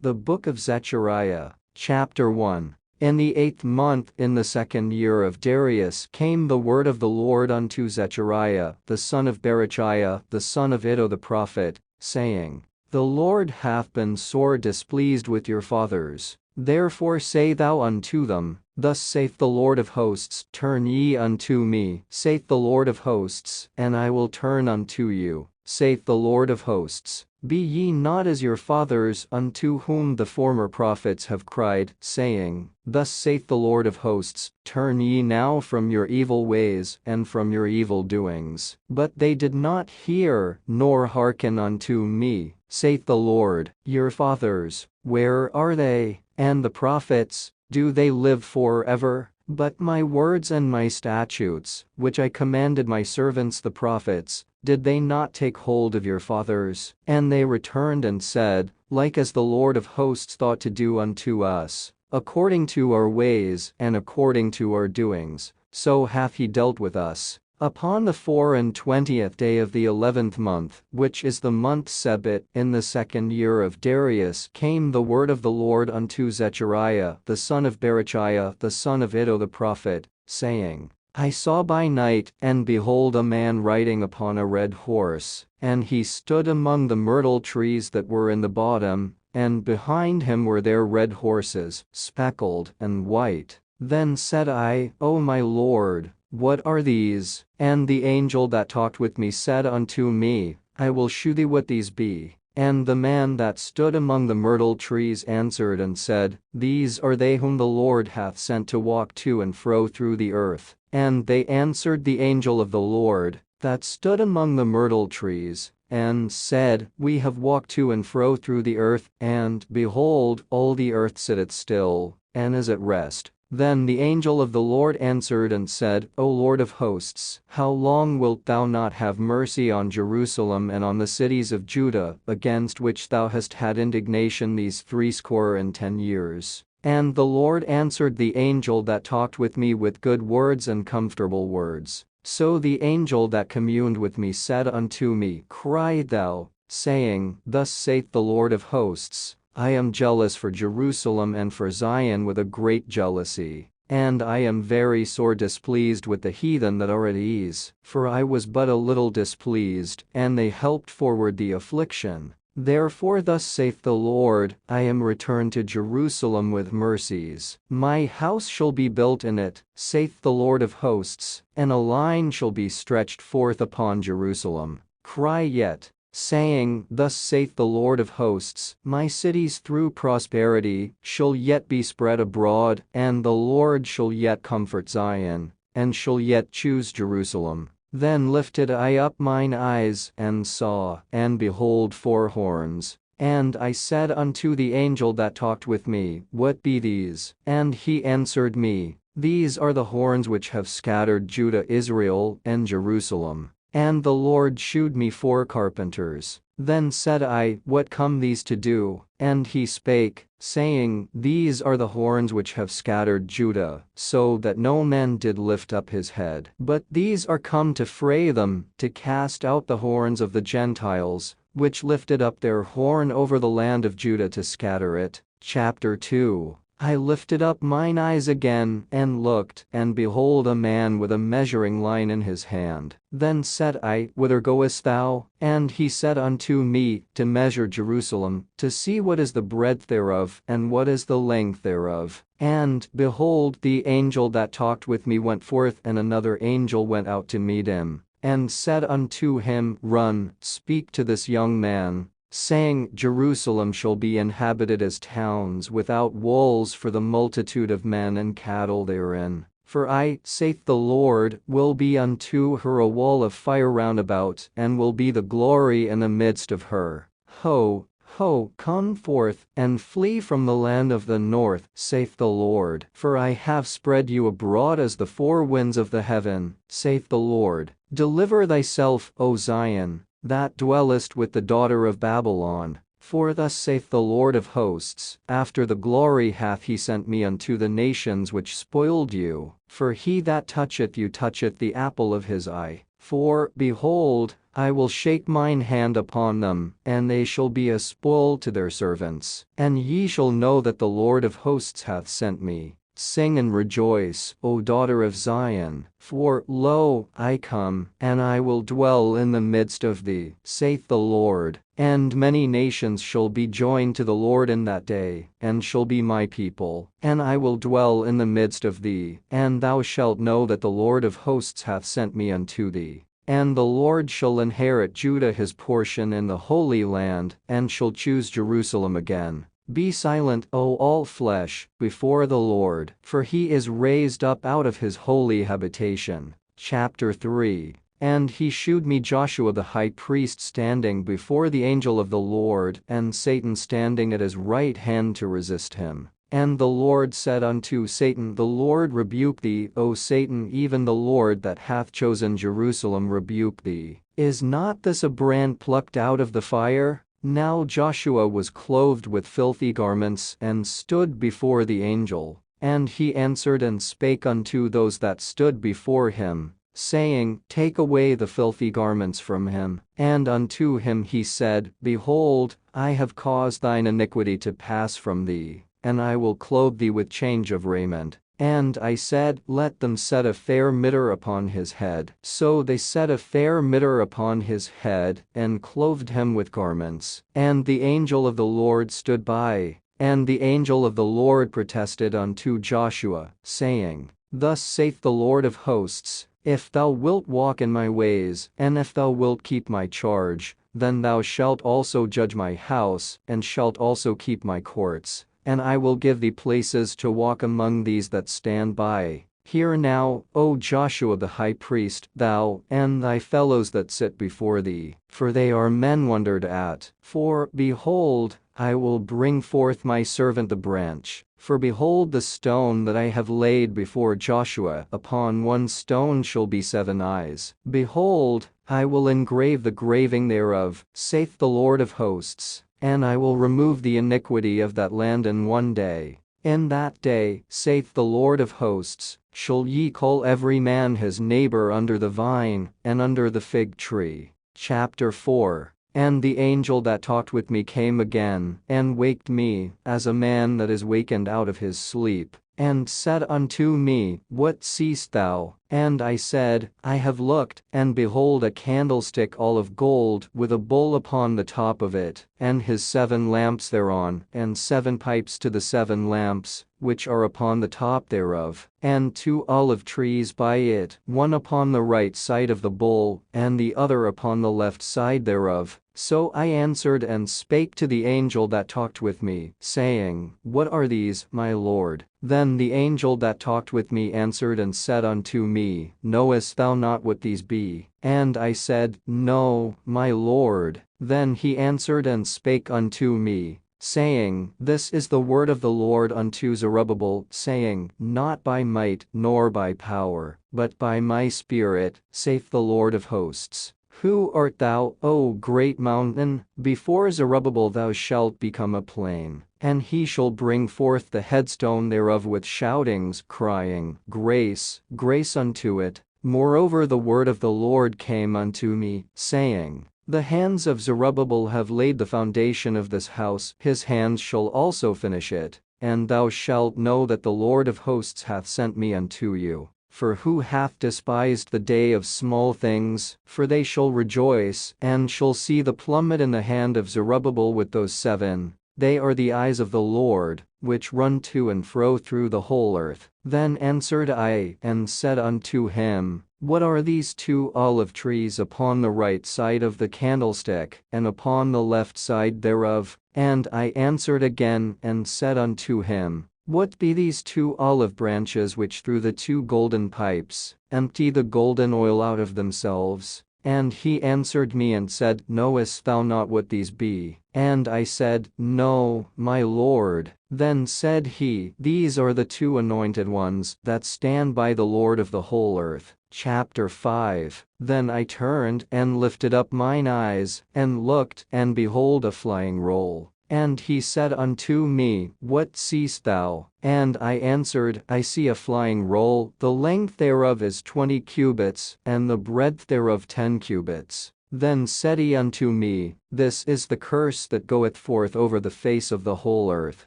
The Book of Zechariah, Chapter 1. In the 8th month, in the 2nd year of Darius, came the word of the Lord unto Zechariah, the son of Berechiah, the son of Iddo the prophet, saying, The Lord hath been sore displeased with your fathers. Therefore say thou unto them, Thus saith the Lord of hosts, Turn ye unto me, saith the Lord of hosts, and I will turn unto you, saith the Lord of hosts. Be ye not as your fathers, unto whom the former prophets have cried, saying, Thus saith the Lord of hosts, Turn ye now from your evil ways and from your evil doings. But they did not hear, nor hearken unto me, saith the Lord. Your fathers, where are they? And the prophets, do they live forever? But my words and my statutes, which I commanded my servants the prophets, did they not take hold of your fathers? And they returned and said, Like as the Lord of hosts thought to do unto us, according to our ways and according to our doings, so hath he dealt with us. Upon the 24th day of the 11th month, which is the month Sebit, in the 2nd year of Darius, came the word of the Lord unto Zechariah, the son of Berechiah, the son of Iddo the prophet, saying, I saw by night, and behold a man riding upon a red horse, and he stood among the myrtle trees that were in the bottom, and behind him were there red horses, speckled and white. Then said I, O my Lord, what are these? And the angel that talked with me said unto me, I will shew thee what these be. And the man that stood among the myrtle trees answered and said, These are they whom the Lord hath sent to walk to and fro through the earth. And they answered the angel of the Lord, that stood among the myrtle trees, and said, We have walked to and fro through the earth, and, behold, all the earth sitteth still, and is at rest. Then the angel of the Lord answered and said, O Lord of hosts, how long wilt thou not have mercy on Jerusalem and on the cities of Judah, against which thou hast had indignation these 70 years? And the Lord answered the angel that talked with me with good words and comfortable words. So the angel that communed with me said unto me, Cry thou, saying, Thus saith the Lord of hosts, I am jealous for Jerusalem and for Zion with a great jealousy, and I am very sore displeased with the heathen that are at ease, for I was but a little displeased, and they helped forward the affliction. Therefore thus saith the Lord, I am returned to Jerusalem with mercies. My house shall be built in it, saith the Lord of hosts, and a line shall be stretched forth upon Jerusalem. Cry yet, saying, Thus saith the Lord of hosts, My cities through prosperity shall yet be spread abroad, and the Lord shall yet comfort Zion, and shall yet choose Jerusalem. Then lifted I up mine eyes, and saw, and behold 4 horns. And I said unto the angel that talked with me, What be these? And he answered me, These are the horns which have scattered Judah, Israel, and Jerusalem. And the Lord shewed me 4 carpenters. Then said I, What come these to do? And he spake, saying, These are the horns which have scattered Judah, so that no man did lift up his head. But these are come to fray them, to cast out the horns of the Gentiles, which lifted up their horn over the land of Judah to scatter it. Chapter 2. I lifted up mine eyes again, and looked, and behold a man with a measuring line in his hand. Then said I, Whither goest thou? And he said unto me, To measure Jerusalem, to see what is the breadth thereof, and what is the length thereof. And, behold, the angel that talked with me went forth, and another angel went out to meet him, and said unto him, Run, speak to this young man, saying, Jerusalem shall be inhabited as towns without walls for the multitude of men and cattle therein. For I, saith the Lord, will be unto her a wall of fire round about, and will be the glory in the midst of her. Ho, ho, come forth, and flee from the land of the north, saith the Lord. For I have spread you abroad as the 4 winds of the heaven, saith the Lord. Deliver thyself, O Zion, that dwellest with the daughter of Babylon. For thus saith the Lord of hosts, After the glory hath he sent me unto the nations which spoiled you. For he that toucheth you toucheth the apple of his eye. For, behold, I will shake mine hand upon them, and they shall be a spoil to their servants. And ye shall know that the Lord of hosts hath sent me. Sing and rejoice, O daughter of Zion, for, lo, I come, and I will dwell in the midst of thee, saith the Lord. And many nations shall be joined to the Lord in that day, and shall be my people. And I will dwell in the midst of thee, and thou shalt know that the Lord of hosts hath sent me unto thee. And the Lord shall inherit Judah his portion in the Holy Land, and shall choose Jerusalem again. Be silent, O all flesh, before the Lord, for he is raised up out of his holy habitation. Chapter 3. And he shewed me Joshua the high priest standing before the angel of the Lord, and Satan standing at his right hand to resist him. And the Lord said unto Satan, The Lord rebuke thee, O Satan, even the Lord that hath chosen Jerusalem rebuke thee. Is not this a brand plucked out of the fire? Now Joshua was clothed with filthy garments, and stood before the angel. And he answered and spake unto those that stood before him, saying, Take away the filthy garments from him. And unto him he said, Behold, I have caused thine iniquity to pass from thee, and I will clothe thee with change of raiment. And I said, Let them set a fair mitre upon his head. So they set a fair mitre upon his head, and clothed him with garments. And the angel of the Lord stood by. And the angel of the Lord protested unto Joshua, saying, Thus saith the Lord of hosts, If thou wilt walk in my ways, and if thou wilt keep my charge, then thou shalt also judge my house, and shalt also keep my courts. And I will give thee places to walk among these that stand by. Hear now, O Joshua the high priest, thou, and thy fellows that sit before thee, for they are men wondered at. For, behold, I will bring forth my servant the branch. For behold the stone that I have laid before Joshua, upon one stone shall be 7 eyes. Behold, I will engrave the graving thereof, saith the Lord of hosts. And I will remove the iniquity of that land in one day. In that day, saith the Lord of hosts, shall ye call every man his neighbor under the vine, and under the fig tree. Chapter 4. And the angel that talked with me came again, and waked me, as a man that is wakened out of his sleep, and said unto me, What seest thou? And I said, I have looked, and behold a candlestick all of gold, with a bowl upon the top of it, and his 7 lamps thereon, and 7 pipes to the 7 lamps, which are upon the top thereof, and 2 olive trees by it, one upon the right side of the bowl, and the other upon the left side thereof. So I answered and spake to the angel that talked with me, saying, What are these, my Lord? Then the angel that talked with me answered and said unto me, Knowest thou not what these be? And I said, No, my Lord. Then he answered and spake unto me, saying, This is the word of the Lord unto Zerubbabel, saying, Not by might nor by power, but by my spirit, saith the Lord of hosts. Who art thou, O great mountain? Before Zerubbabel thou shalt become a plain. And he shall bring forth the headstone thereof with shoutings, crying, Grace, grace unto it. Moreover the word of the Lord came unto me, saying, The hands of Zerubbabel have laid the foundation of this house, his hands shall also finish it. And thou shalt know that the Lord of hosts hath sent me unto you. For who hath despised the day of small things? For they shall rejoice, and shall see the plummet in the hand of Zerubbabel with those 7. They are the eyes of the Lord, which run to and fro through the whole earth. Then answered I, and said unto him, What are these 2 olive trees upon the right side of the candlestick, and upon the left side thereof? And I answered again, and said unto him, What be these 2 olive branches which through the 2 golden pipes empty the golden oil out of themselves? And he answered me and said, Knowest thou not what these be? And I said, No, my Lord. Then said he, These are the 2 anointed ones that stand by the Lord of the whole earth. Chapter 5. Then I turned and lifted up mine eyes, and looked, and behold a flying roll. And he said unto me, What seest thou? And I answered, I see a flying roll, the length thereof is 20 cubits, and the breadth thereof 10 cubits. Then said he unto me, This is the curse that goeth forth over the face of the whole earth.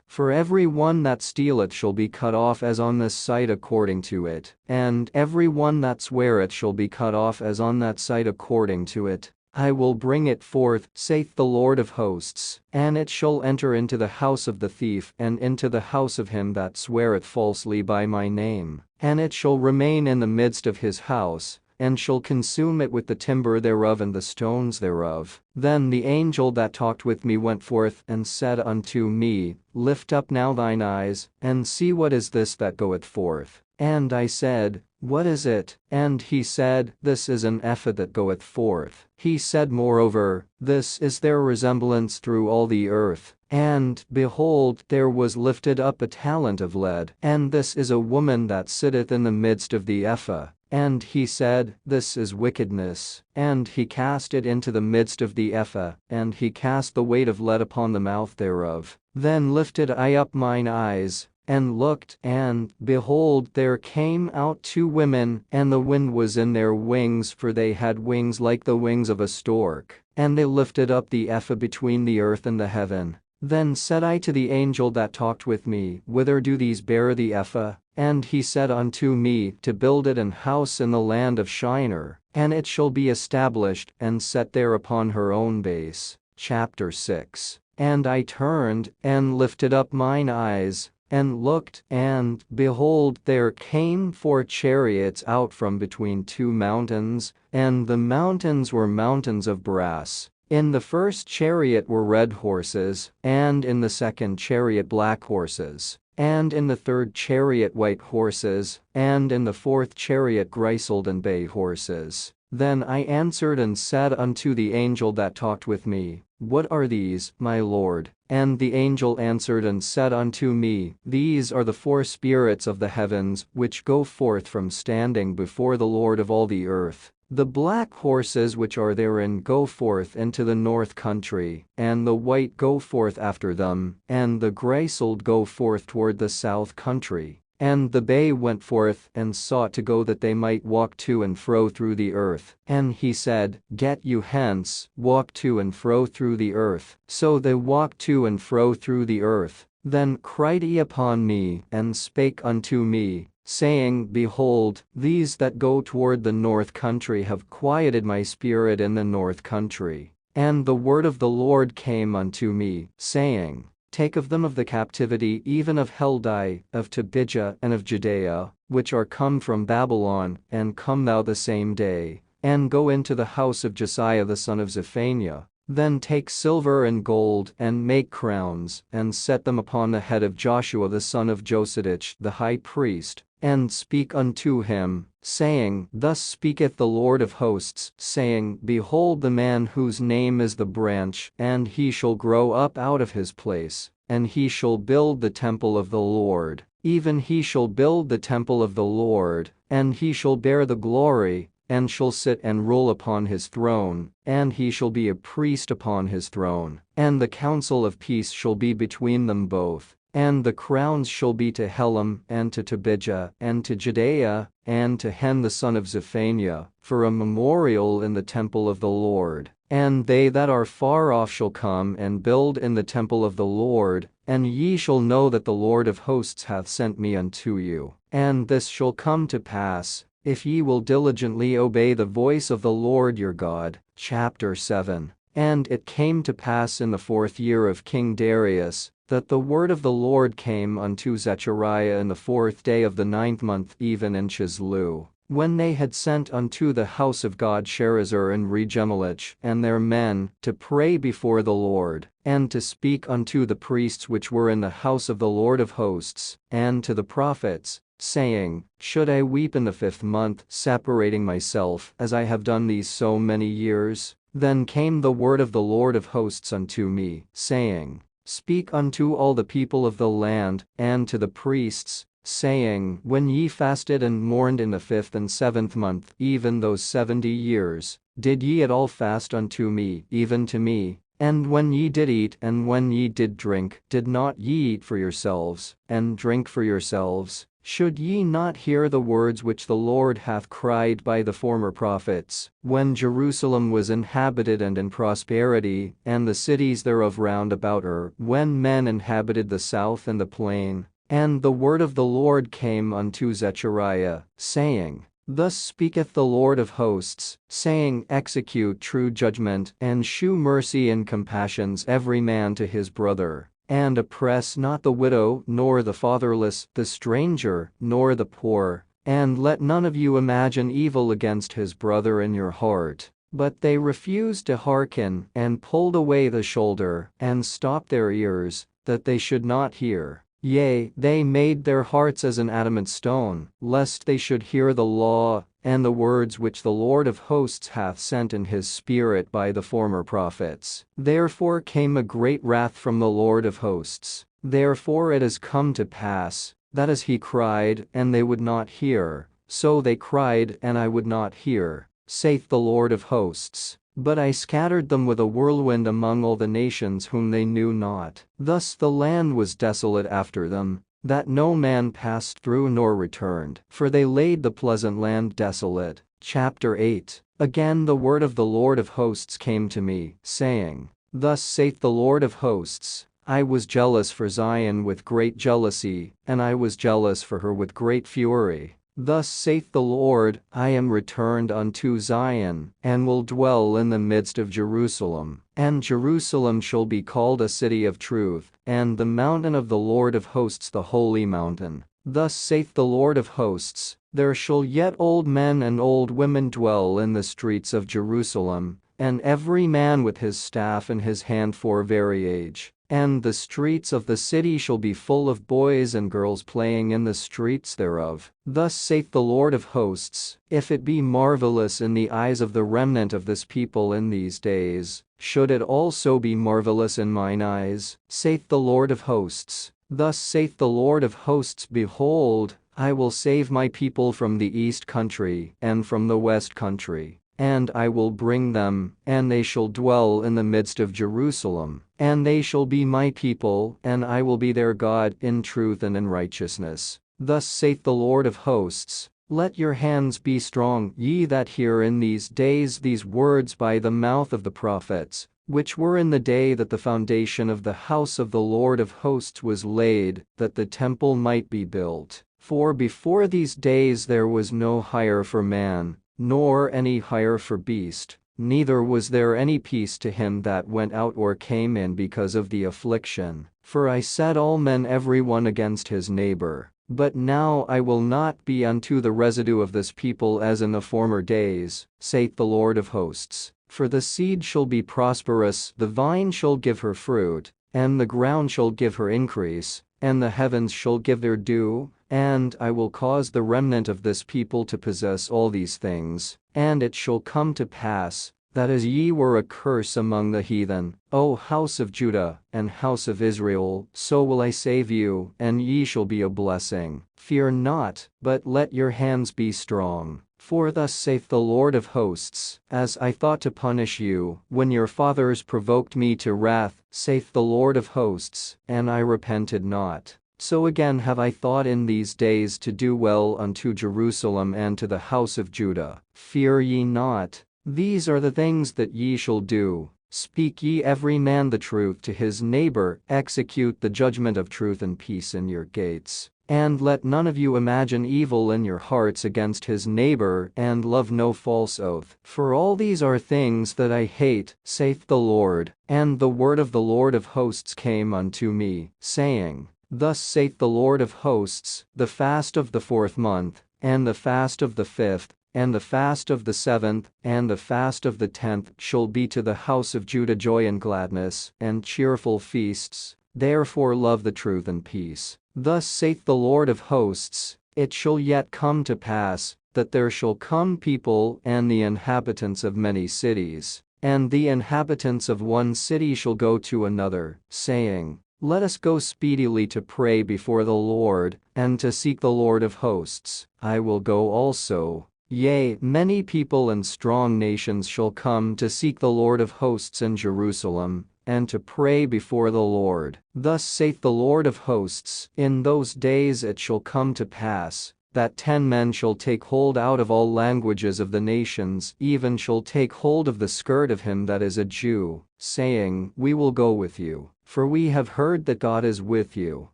For every one that stealeth shall be cut off as on this site according to it, and every one that sweareth shall be cut off as on that site according to it. I will bring it forth, saith the Lord of hosts, and it shall enter into the house of the thief and into the house of him that sweareth falsely by my name, and it shall remain in the midst of his house, and shall consume it with the timber thereof and the stones thereof. Then the angel that talked with me went forth and said unto me, Lift up now thine eyes, and see what is this that goeth forth. And I said, What is it? And he said, This is an ephah that goeth forth. He said moreover, This is their resemblance through all the earth. And, behold, there was lifted up a talent of lead, and this is a woman that sitteth in the midst of the ephah. And he said, This is wickedness. And he cast it into the midst of the ephah, and he cast the weight of lead upon the mouth thereof. Then lifted I up mine eyes, and looked, and, behold, there came out 2 women, and the wind was in their wings, for they had wings like the wings of a stork. And they lifted up the ephah between the earth and the heaven. Then said I to the angel that talked with me, Whither do these bear the ephah? And he said unto me, To build it an house in the land of Shinar, and it shall be established and set there upon her own base. Chapter 6. And I turned, and lifted up mine eyes, and looked, and, behold, there came 4 chariots out from between 2 mountains, and the mountains were mountains of brass. In the first chariot were red horses, and in the second chariot black horses, and in the third chariot white horses, and in the fourth chariot griseled and bay horses. Then I answered and said unto the angel that talked with me, What are these, my Lord? And the angel answered and said unto me, These are the 4 spirits of the heavens, which go forth from standing before the Lord of all the earth. The black horses which are therein go forth into the north country, and the white go forth after them, and the griseled go forth toward the south country. And the bay went forth and sought to go that they might walk to and fro through the earth. And he said, Get you hence, walk to and fro through the earth. So they walked to and fro through the earth. Then cried he upon me, and spake unto me, saying, Behold, these that go toward the north country have quieted my spirit in the north country. And the word of the Lord came unto me, saying, Take of them of the captivity even of Heldai, of Tobijah and of Judea, which are come from Babylon, and come thou the same day, and go into the house of Josiah the son of Zephaniah. Then take silver and gold, and make crowns, and set them upon the head of Joshua the son of Josedich the high priest, and speak unto him, saying, Thus speaketh the Lord of hosts, saying, Behold the man whose name is the branch, and he shall grow up out of his place, and he shall build the temple of the Lord, even he shall build the temple of the Lord, and he shall bear the glory, and shall sit and rule upon his throne, and he shall be a priest upon his throne, and the counsel of peace shall be between them both. And the crowns shall be to Helam, and to Tobijah, and to Judea, and to Hen the son of Zephaniah, for a memorial in the temple of the Lord. And they that are far off shall come and build in the temple of the Lord, and ye shall know that the Lord of hosts hath sent me unto you. And this shall come to pass, if ye will diligently obey the voice of the Lord your God. Chapter 7. And it came to pass in the 4th year of King Darius, that the word of the Lord came unto Zechariah in the 4th day of the 9th month even in Chislu, when they had sent unto the house of God Sherezer and Regemelich and their men, to pray before the Lord, and to speak unto the priests which were in the house of the Lord of hosts, and to the prophets, saying, Should I weep in the 5th month, separating myself, as I have done these so many years? Then came the word of the Lord of hosts unto me, saying, Speak unto all the people of the land, and to the priests, saying, When ye fasted and mourned in the 5th and 7th month, even those 70 years, did ye at all fast unto me, even to me? And when ye did eat and when ye did drink, did not ye eat for yourselves, and drink for yourselves? Should ye not hear the words which the Lord hath cried by the former prophets, when Jerusalem was inhabited and in prosperity, and the cities thereof round about her, when men inhabited the south and the plain? And the word of the Lord came unto Zechariah, saying, Thus speaketh the Lord of hosts, saying, Execute true judgment, and shew mercy and compassions every man to his brother. And oppress not the widow, nor the fatherless, the stranger, nor the poor. And let none of you imagine evil against his brother in your heart. But they refused to hearken, and pulled away the shoulder, and stopped their ears, that they should not hear. Yea, they made their hearts as an adamant stone, lest they should hear the law, and the words which the Lord of hosts hath sent in his Spirit by the former prophets. Therefore came a great wrath from the Lord of hosts. Therefore it is come to pass, that as he cried, and they would not hear, so they cried, and I would not hear, saith the Lord of hosts. But I scattered them with a whirlwind among all the nations whom they knew not. Thus the land was desolate after them, that no man passed through nor returned, for they laid the pleasant land desolate. Chapter 8. Again the word of the Lord of hosts came to me, saying, Thus saith the Lord of hosts, I was jealous for Zion with great jealousy, and I was jealous for her with great fury. Thus saith the Lord, I am returned unto Zion, and will dwell in the midst of Jerusalem. And Jerusalem shall be called a city of truth, and the mountain of the Lord of hosts the holy mountain. Thus saith the Lord of hosts, there shall yet old men and old women dwell in the streets of Jerusalem, and every man with his staff in his hand for very age. And the streets of the city shall be full of boys and girls playing in the streets thereof. Thus saith the Lord of hosts, if it be marvelous in the eyes of the remnant of this people in these days, should it also be marvelous in mine eyes, saith the Lord of hosts. Thus saith the Lord of hosts, behold, I will save my people from the east country, and from the west country. And I will bring them, and they shall dwell in the midst of Jerusalem, and they shall be my people, and I will be their God in truth and in righteousness. Thus saith the Lord of hosts, let your hands be strong, ye that hear in these days these words by the mouth of the prophets, which were in the day that the foundation of the house of the Lord of hosts was laid, that the temple might be built. For before these days there was no hire for man, nor any hire for beast, neither was there any peace to him that went out or came in because of the affliction. For I set all men every one against his neighbor. But now I will not be unto the residue of this people as in the former days, saith the Lord of hosts. For the seed shall be prosperous, the vine shall give her fruit, and the ground shall give her increase, and the heavens shall give their dew. And I will cause the remnant of this people to possess all these things. And it shall come to pass, that as ye were a curse among the heathen, O house of Judah, and house of Israel, so will I save you, and ye shall be a blessing. Fear not, but let your hands be strong. For thus saith the Lord of hosts, as I thought to punish you, when your fathers provoked me to wrath, saith the Lord of hosts, and I repented not. So again have I thought in these days to do well unto Jerusalem and to the house of Judah. Fear ye not. These are the things that ye shall do. Speak ye every man the truth to his neighbor, execute the judgment of truth and peace in your gates. And let none of you imagine evil in your hearts against his neighbor, and love no false oath. For all these are things that I hate, saith the Lord. And the word of the Lord of hosts came unto me, saying, Thus saith the Lord of hosts, the fast of the 4th month, and the fast of the 5th, and the fast of the 7th, and the fast of the 10th shall be to the house of Judah joy and gladness, and cheerful feasts. Therefore love the truth and peace. Thus saith the Lord of hosts, it shall yet come to pass, that there shall come people and the inhabitants of many cities, and the inhabitants of one city shall go to another, saying, Let us go speedily to pray before the Lord, and to seek the Lord of hosts. I will go also. Yea, many people and strong nations shall come to seek the Lord of hosts in Jerusalem, and to pray before the Lord. Thus saith the Lord of hosts, in those days it shall come to pass, that 10 men shall take hold out of all languages of the nations, even shall take hold of the skirt of him that is a Jew, saying, We will go with you, for we have heard that God is with you.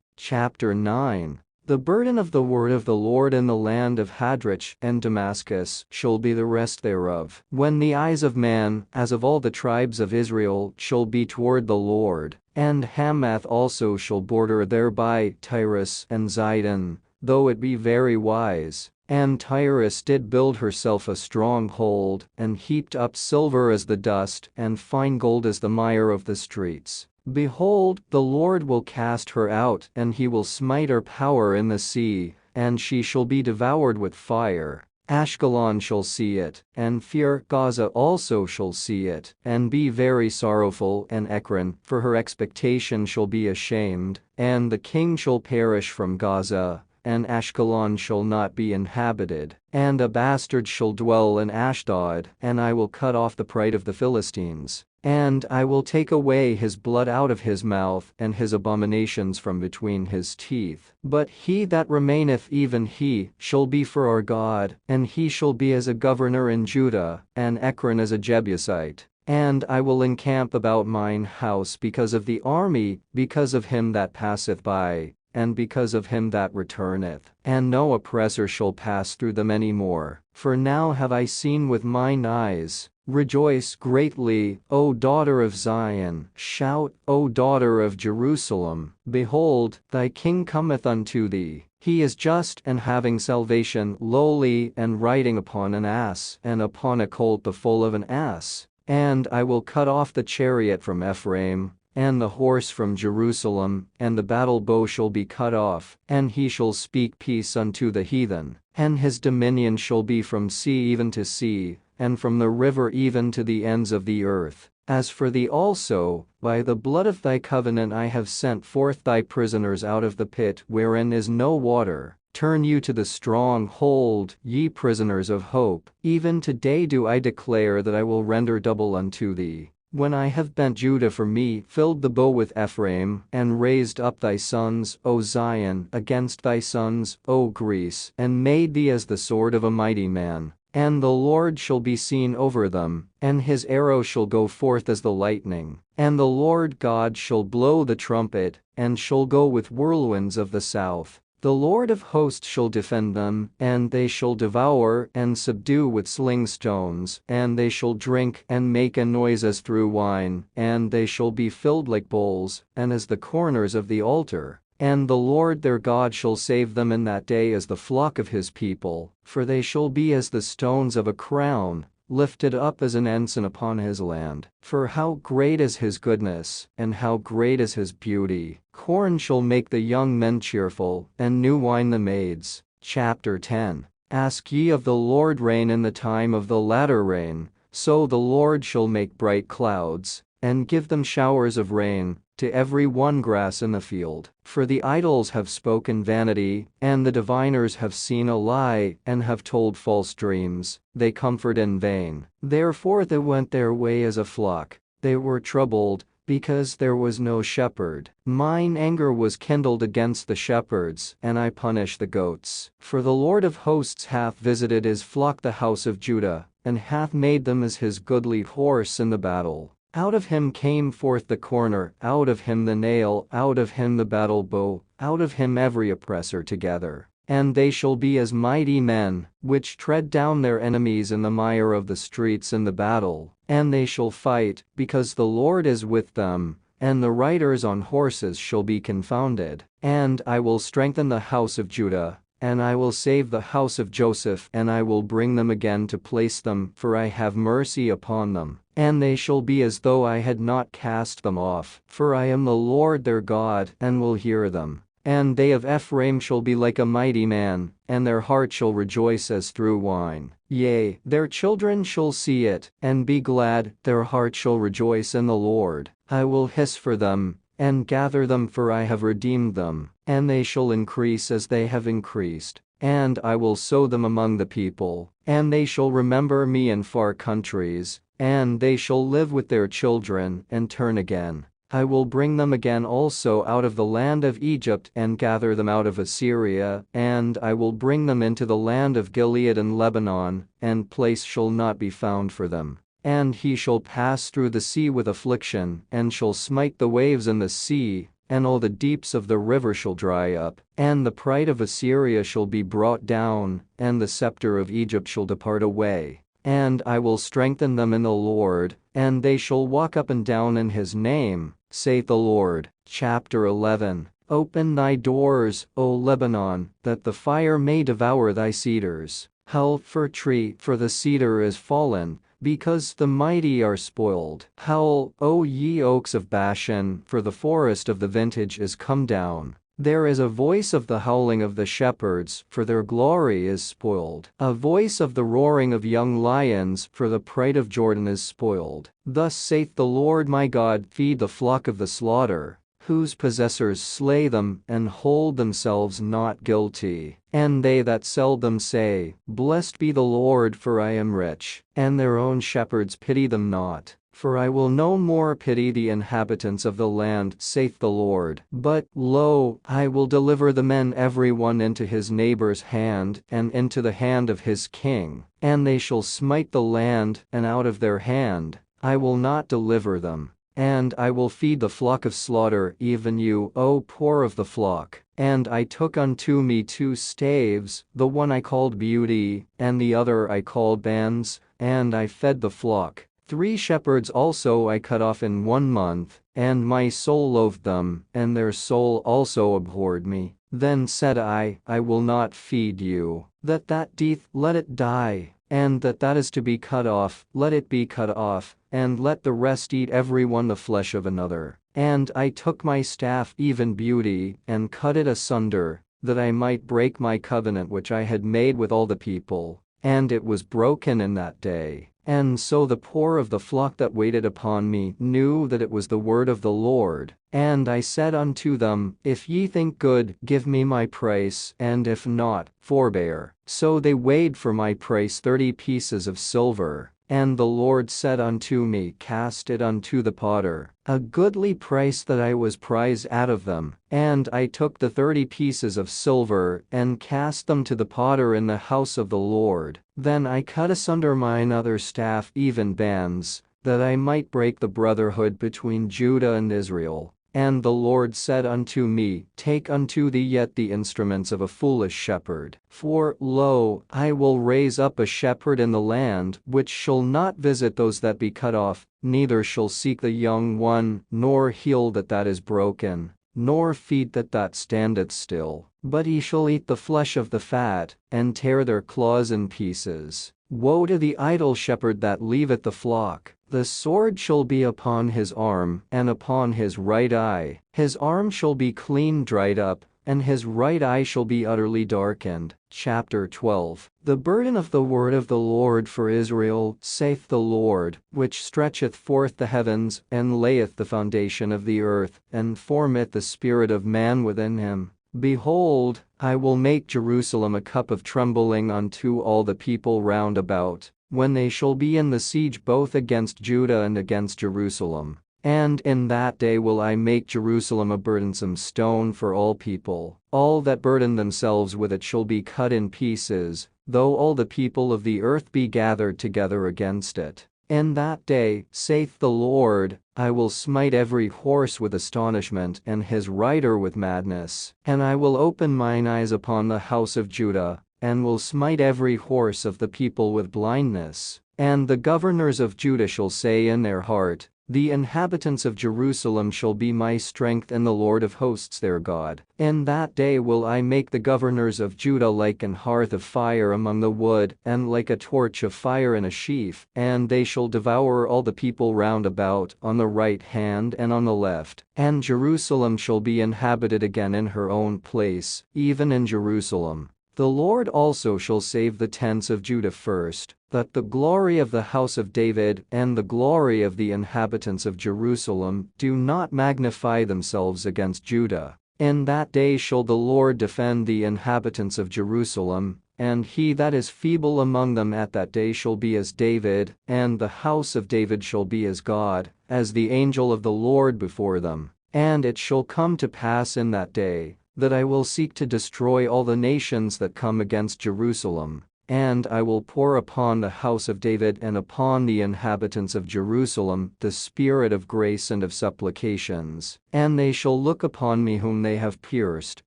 Chapter 9. The burden of the word of the Lord in the land of Hadrach and Damascus shall be the rest thereof. When the eyes of man, as of all the tribes of Israel, shall be toward the Lord, and Hamath also shall border thereby, Tyrus and Zidon, though it be very wise. And Tyrus did build herself a stronghold, and heaped up silver as the dust, and fine gold as the mire of the streets. Behold, the Lord will cast her out, and he will smite her power in the sea, and she shall be devoured with fire. Ashkelon shall see it, and fear. Gaza also shall see it, and be very sorrowful. And Ekron, for her expectation, shall be ashamed, and the king shall perish from Gaza. And Ashkelon shall not be inhabited, and a bastard shall dwell in Ashdod. And I will cut off the pride of the Philistines, and I will take away his blood out of his mouth, and his abominations from between his teeth. But he that remaineth, even he, shall be for our God, and he shall be as a governor in Judah, and Ekron as a Jebusite. And I will encamp about mine house because of the army, because of him that passeth by, and because of him that returneth, and no oppressor shall pass through them any more. For now have I seen with mine eyes. Rejoice greatly, O daughter of Zion. Shout, O daughter of Jerusalem. Behold, thy king cometh unto thee. He is just and having salvation, lowly, and riding upon an ass, and upon a colt the foal of an ass. And I will cut off the chariot from Ephraim, and the horse from Jerusalem, and the battle bow shall be cut off, and he shall speak peace unto the heathen. And his dominion shall be from sea even to sea, and from the river even to the ends of the earth. As for thee also, by the blood of thy covenant I have sent forth thy prisoners out of the pit wherein is no water. Turn you to the stronghold, ye prisoners of hope. Even today do I declare that I will render double unto thee. When I have bent Judah for me, filled the bow with Ephraim, and raised up thy sons, O Zion, against thy sons, O Greece, and made thee as the sword of a mighty man. And the Lord shall be seen over them, and his arrow shall go forth as the lightning. And the Lord God shall blow the trumpet, and shall go with whirlwinds of the south. The Lord of hosts shall defend them, and they shall devour and subdue with sling stones, and they shall drink and make a noise as through wine, and they shall be filled like bowls, and as the corners of the altar. And the Lord their God shall save them in that day as the flock of his people, for they shall be as the stones of a crown, lifted up as an ensign upon his land. For how great is his goodness, and how great is his beauty! Corn shall make the young men cheerful, and new wine the maids. Chapter 10. Ask ye of the Lord rain in the time of the latter rain, so the Lord shall make bright clouds, and give them showers of rain, to every one grass in the field. For the idols have spoken vanity, and the diviners have seen a lie, and have told false dreams. They comfort in vain. Therefore they went their way as a flock. They were troubled, because there was no shepherd. Mine anger was kindled against the shepherds, and I punished the goats. For the Lord of hosts hath visited his flock the house of Judah, and hath made them as his goodly horse in the battle. Out of him came forth the corner, out of him the nail, out of him the battle bow, out of him every oppressor together. And they shall be as mighty men, which tread down their enemies in the mire of the streets in the battle. And they shall fight, because the Lord is with them, and the riders on horses shall be confounded. And I will strengthen the house of Judah, and I will save the house of Joseph, and I will bring them again to place them, for I have mercy upon them. And they shall be as though I had not cast them off, for I am the Lord their God, and will hear them. And they of Ephraim shall be like a mighty man, and their heart shall rejoice as through wine. Yea, their children shall see it, and be glad, their heart shall rejoice in the Lord. I will hiss for them, and gather them, for I have redeemed them, and they shall increase as they have increased. And I will sow them among the people, and they shall remember me in far countries, and they shall live with their children and turn again. I will bring them again also out of the land of Egypt and gather them out of Assyria, and I will bring them into the land of Gilead and Lebanon, and place shall not be found for them. And he shall pass through the sea with affliction, and shall smite the waves in the sea, and all the deeps of the river shall dry up, and the pride of Assyria shall be brought down, and the scepter of Egypt shall depart away. And I will strengthen them in the Lord, and they shall walk up and down in his name, saith the Lord. Chapter 11. Open thy doors, O Lebanon, that the fire may devour thy cedars. Howl, fir tree, for the cedar is fallen, because the mighty are spoiled. Howl, O ye oaks of Bashan, for the forest of the vintage is come down. There is a voice of the howling of the shepherds, for their glory is spoiled. A voice of the roaring of young lions, for the pride of Jordan is spoiled. Thus saith the Lord my God, feed the flock of the slaughter, whose possessors slay them and hold themselves not guilty. And they that sell them say, Blessed be the Lord, for I am rich. And their own shepherds pity them not. For I will no more pity the inhabitants of the land, saith the Lord. But, lo, I will deliver the men every one into his neighbor's hand, and into the hand of his king. And they shall smite the land, and out of their hand I will not deliver them. And I will feed the flock of slaughter, even you, O poor of the flock. And I took unto me 2 staves, the one I called Beauty, and the other I called Bands, and I fed the flock. 3 shepherds also I cut off in 1 month, and my soul loathed them, and their soul also abhorred me. Then said I will not feed you. That deeth, let it die, and that is to be cut off, let it be cut off, and let the rest eat every one the flesh of another. And I took my staff, even Beauty, and cut it asunder, that I might break my covenant which I had made with all the people. And it was broken in that day. And so the poor of the flock that waited upon me knew that it was the word of the Lord. And I said unto them, If ye think good, give me my price, and if not, forbear. So they weighed for my price 30 pieces of silver. And the Lord said unto me, Cast it unto the potter, a goodly price that I was prized out of them. And I took the 30 pieces of silver, and cast them to the potter in the house of the Lord. Then I cut asunder mine other staff, even Bands, that I might break the brotherhood between Judah and Israel. And the Lord said unto me, Take unto thee yet the instruments of a foolish shepherd. For, lo, I will raise up a shepherd in the land, which shall not visit those that be cut off, neither shall seek the young one, nor heal that is broken, nor feed that standeth still. But he shall eat the flesh of the fat, and tear their claws in pieces. Woe to the idle shepherd that leaveth the flock! The sword shall be upon his arm, and upon his right eye. His arm shall be clean dried up, and his right eye shall be utterly darkened. Chapter 12. The burden of the word of the Lord for Israel, saith the Lord, which stretcheth forth the heavens, and layeth the foundation of the earth, and formeth the spirit of man within him. Behold, I will make Jerusalem a cup of trembling unto all the people round about, when they shall be in the siege both against Judah and against Jerusalem. And in that day will I make Jerusalem a burdensome stone for all people. All that burden themselves with it shall be cut in pieces, though all the people of the earth be gathered together against it. In that day, saith the Lord, I will smite every horse with astonishment and his rider with madness. And I will open mine eyes upon the house of Judah, and will smite every horse of the people with blindness. And the governors of Judah shall say in their heart, The inhabitants of Jerusalem shall be my strength and the Lord of hosts their God. In that day will I make the governors of Judah like an hearth of fire among the wood, and like a torch of fire in a sheaf, and they shall devour all the people round about, on the right hand and on the left. And Jerusalem shall be inhabited again in her own place, even in Jerusalem. The Lord also shall save the tents of Judah first, that the glory of the house of David and the glory of the inhabitants of Jerusalem do not magnify themselves against Judah. In that day shall the Lord defend the inhabitants of Jerusalem, and he that is feeble among them at that day shall be as David, and the house of David shall be as God, as the angel of the Lord before them. And it shall come to pass in that day, that I will seek to destroy all the nations that come against Jerusalem. And I will pour upon the house of David and upon the inhabitants of Jerusalem the spirit of grace and of supplications. And they shall look upon me whom they have pierced,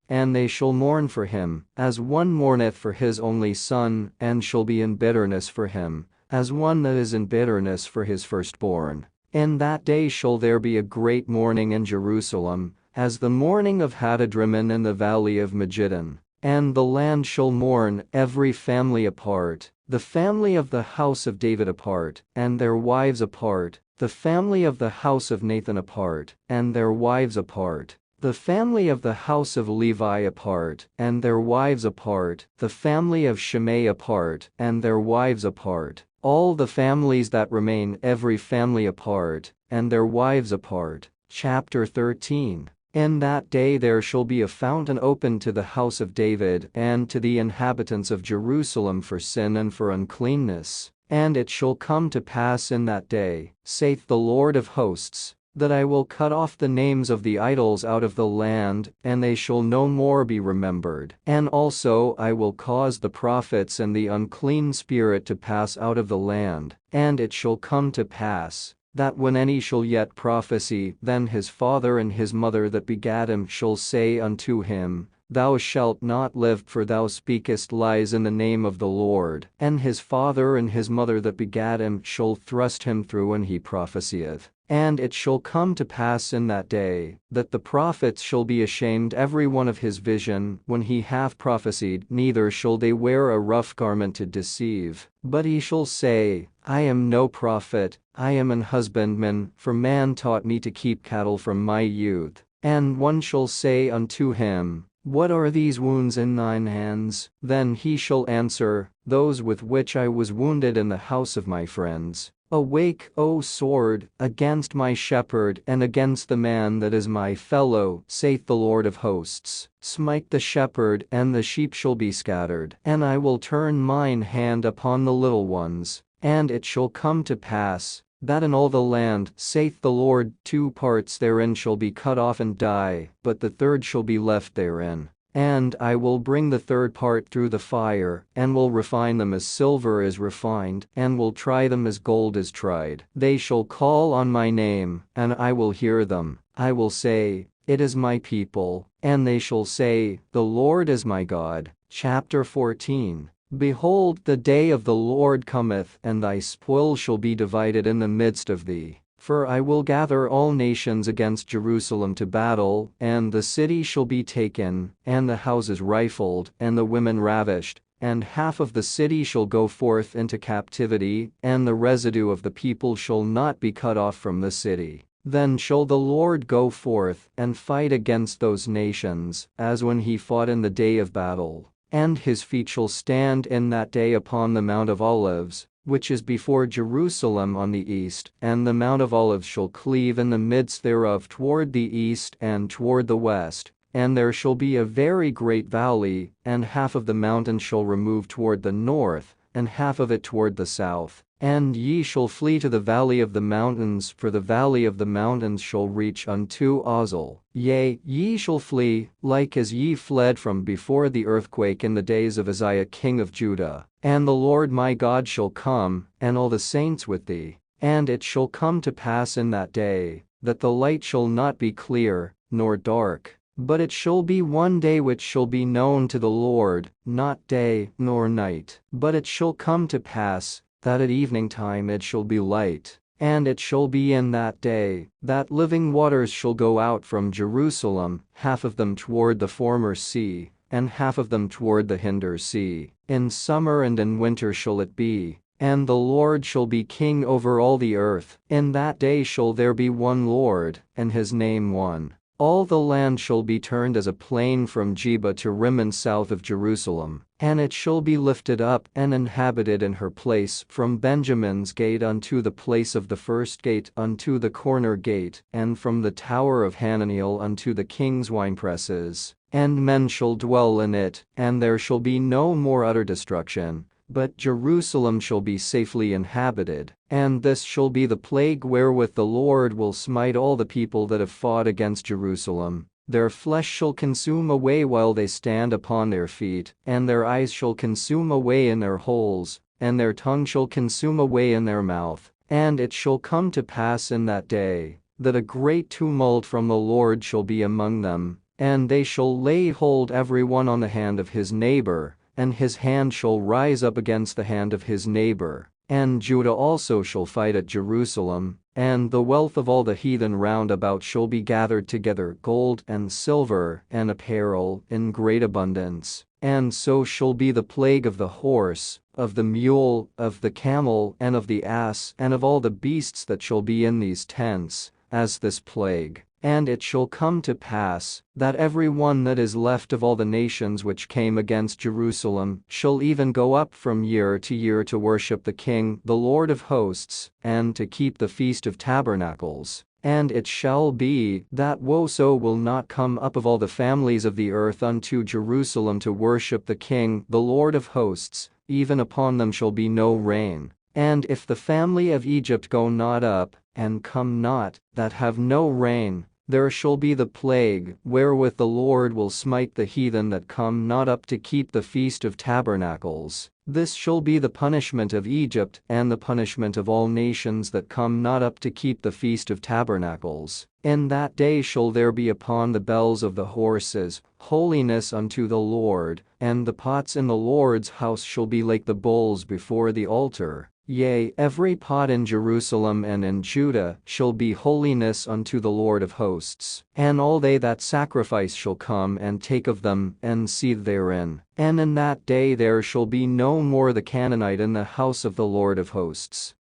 and they shall mourn for him, as one mourneth for his only son, and shall be in bitterness for him, as one that is in bitterness for his firstborn. In that day shall there be a great mourning in Jerusalem, as the mourning of Hadadrimmon in the valley of Megiddon. And the land shall mourn, every family apart, the family of the house of David apart, and their wives apart, the family of the house of Nathan apart, and their wives apart, the family of the house of Levi apart, and their wives apart, the family of Shimei apart, and their wives apart, all the families that remain, every family apart, and their wives apart. Chapter 13. In that day there shall be a fountain opened to the house of David and to the inhabitants of Jerusalem for sin and for uncleanness. And it shall come to pass in that day, saith the Lord of hosts, that I will cut off the names of the idols out of the land, and they shall no more be remembered. And also I will cause the prophets and the unclean spirit to pass out of the land. And it shall come to pass, that when any shall yet prophesy, then his father and his mother that begat him shall say unto him, Thou shalt not live, for thou speakest lies in the name of the Lord. And his father and his mother that begat him shall thrust him through when he prophesieth. And it shall come to pass in that day, that the prophets shall be ashamed every one of his vision when he hath prophesied, neither shall they wear a rough garment to deceive. But he shall say, I am no prophet, I am an husbandman, for man taught me to keep cattle from my youth. And one shall say unto him, What are these wounds in thine hands? Then he shall answer, Those with which I was wounded in the house of my friends. Awake, O sword, against my shepherd and against the man that is my fellow, saith the Lord of hosts. Smite the shepherd, and the sheep shall be scattered. And I will turn mine hand upon the little ones. And it shall come to pass, that in all the land, saith the Lord, 2 parts therein shall be cut off and die, but the third shall be left therein. And I will bring the third part through the fire, and will refine them as silver is refined, and will try them as gold is tried. They shall call on my name, and I will hear them. I will say, It is my people, and they shall say, The Lord is my God. Chapter 14. Behold, the day of the Lord cometh, and thy spoil shall be divided in the midst of thee. For I will gather all nations against Jerusalem to battle, and the city shall be taken, and the houses rifled, and the women ravished, and half of the city shall go forth into captivity, and the residue of the people shall not be cut off from the city. Then shall the Lord go forth, and fight against those nations, as when he fought in the day of battle. And his feet shall stand in that day upon the Mount of Olives, which is before Jerusalem on the east, and the Mount of Olives shall cleave in the midst thereof toward the east and toward the west, and there shall be a very great valley, and half of the mountain shall remove toward the north, and half of it toward the south. And ye shall flee to the valley of the mountains, for the valley of the mountains shall reach unto Ozal. Yea, ye shall flee, like as ye fled from before the earthquake in the days of Uzziah king of Judah. And the Lord my God shall come, and all the saints with thee. And it shall come to pass in that day, that the light shall not be clear, nor dark. But it shall be one day which shall be known to the Lord, not day nor night. But it shall come to pass, that at evening time it shall be light. And it shall be in that day, that living waters shall go out from Jerusalem, half of them toward the former sea, and half of them toward the hinder sea. In summer and in winter shall it be. And the Lord shall be king over all the earth. In that day shall there be one Lord, and his name one. All the land shall be turned as a plain from Geba to Rimmon south of Jerusalem, and it shall be lifted up and inhabited in her place from Benjamin's gate unto the place of the first gate unto the corner gate, and from the tower of Hananiel unto the king's winepresses. and men shall dwell in it, and there shall be no more utter destruction, but Jerusalem shall be safely inhabited. And this shall be the plague wherewith the Lord will smite all the people that have fought against Jerusalem. Their flesh shall consume away while they stand upon their feet, and their eyes shall consume away in their holes, and their tongue shall consume away in their mouth. And it shall come to pass in that day, that a great tumult from the Lord shall be among them, and they shall lay hold every one on the hand of his neighbor, and his hand shall rise up against the hand of his neighbor. And Judah also shall fight at Jerusalem, and the wealth of all the heathen round about shall be gathered together, gold and silver and apparel in great abundance. And so shall be the plague of the horse, of the mule, of the camel, and of the ass, and of all the beasts that shall be in these tents, as this plague. And it shall come to pass, that every one that is left of all the nations which came against Jerusalem shall even go up from year to year to worship the King, the Lord of hosts, and to keep the Feast of Tabernacles. And it shall be, that whoso will not come up of all the families of the earth unto Jerusalem to worship the King, the Lord of hosts, even upon them shall be no rain. And if the family of Egypt go not up, and come not, that have no rain, there shall be the plague wherewith the Lord will smite the heathen that come not up to keep the Feast of Tabernacles. This shall be the punishment of Egypt, and the punishment of all nations that come not up to keep the Feast of Tabernacles. In that day shall there be upon the bells of the horses, holiness unto the Lord, and the pots in the Lord's house shall be like the bowls before the altar. Yea, every pot in Jerusalem and in Judah shall be holiness unto the Lord of hosts. And all they that sacrifice shall come and take of them, and seethe therein. And in that day there shall be no more the Canaanite in the house of the Lord of hosts.